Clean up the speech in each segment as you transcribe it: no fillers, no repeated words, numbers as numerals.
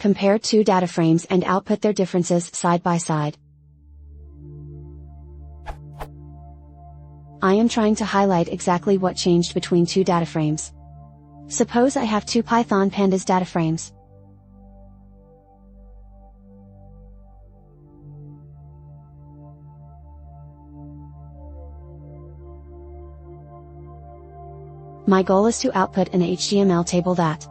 Compare two data frames and output their differences side by side. I am trying to highlight exactly what changed between two data frames. Suppose I have two Python pandas data frames. My goal is to output an HTML table that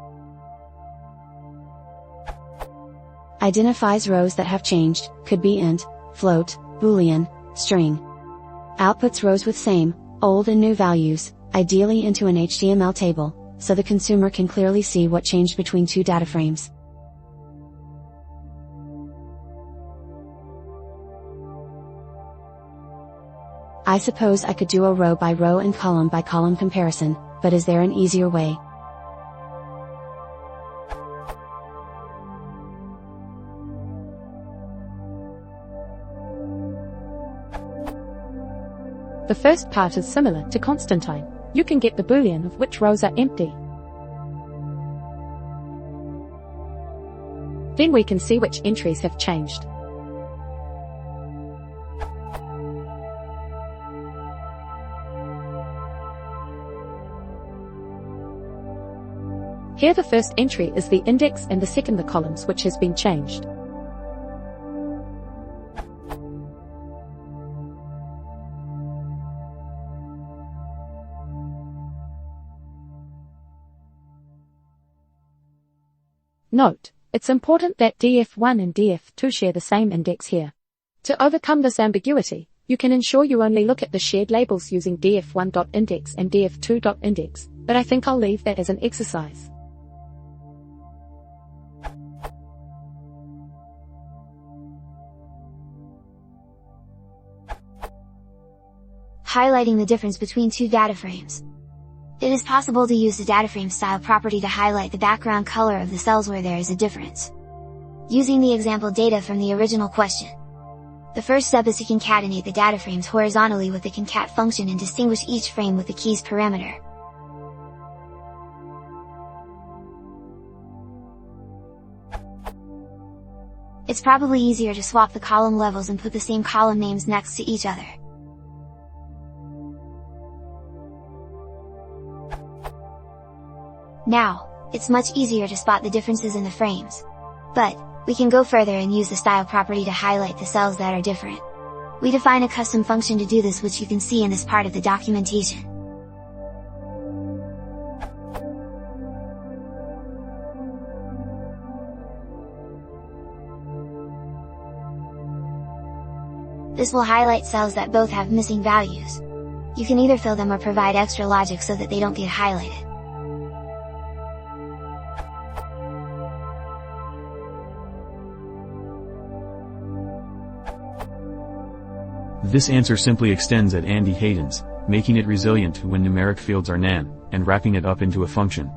identifies rows that have changed, could be int, float, boolean, string. Outputs rows with same, old and new values, ideally into an HTML table, so the consumer can clearly see what changed between two data frames. I suppose I could do a row by row and column by column comparison, but is there an easier way? The first part is similar to Constantine. You can get the boolean of which rows are empty. Then we can see which entries have changed. Here the first entry is the index and the second the columns which has been changed. Note, it's important that df1 and df2 share the same index here. To overcome this ambiguity, you can ensure you only look at the shared labels using df1.index and df2.index, but I think I'll leave that as an exercise. Highlighting the difference between two data frames. It is possible to use the DataFrame style property to highlight the background color of the cells where there is a difference. Using the example data from the original question. The first step is to concatenate the data frames horizontally with the concat function and distinguish each frame with the keys parameter. It's probably easier to swap the column levels and put the same column names next to each other. Now, it's much easier to spot the differences in the frames. But, we can go further and use the style property to highlight the cells that are different. We define a custom function to do this, which you can see in this part of the documentation. This will highlight cells that both have missing values. You can either fill them or provide extra logic so that they don't get highlighted. This answer simply extends at Andy Hayden's, making it resilient to when numeric fields are nan, and wrapping it up into a function.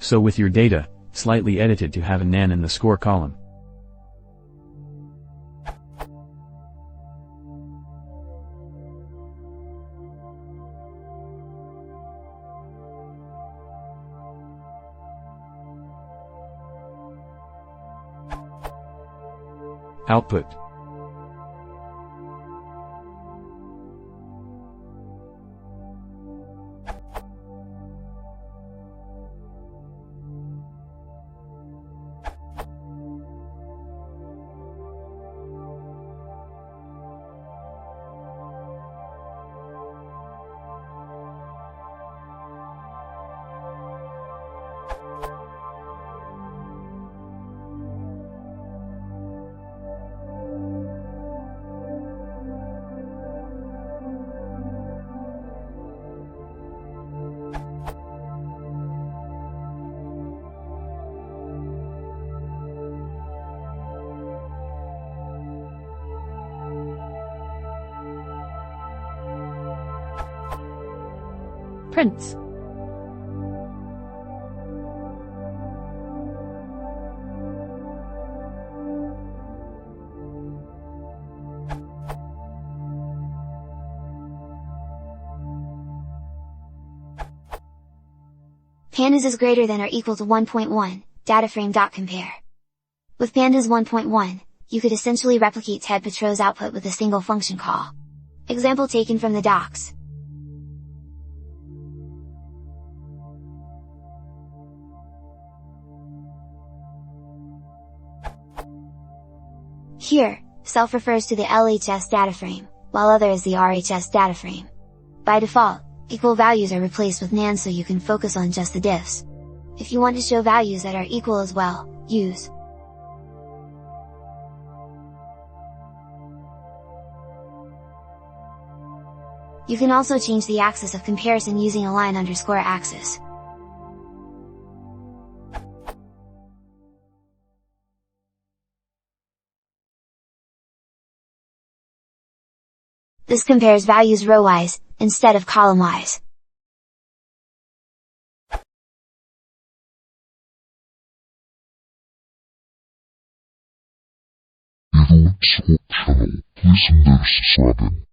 So with your data, slightly edited to have a nan in the score column. Output. prints. Pandas is greater than or equal to 1.1, dataframe.compare. With pandas 1.1, you could essentially replicate Ted Petrow's output with a single function call. Example taken from the docs. Here, self refers to the LHS dataframe, while other is the RHS dataframe. By default, equal values are replaced with nan so you can focus on just the diffs. If you want to show values that are equal as well, use. You can also change the axis of comparison using a line_axis. This compares values row-wise, instead of column-wise. If you want to support the channel, please subscribe.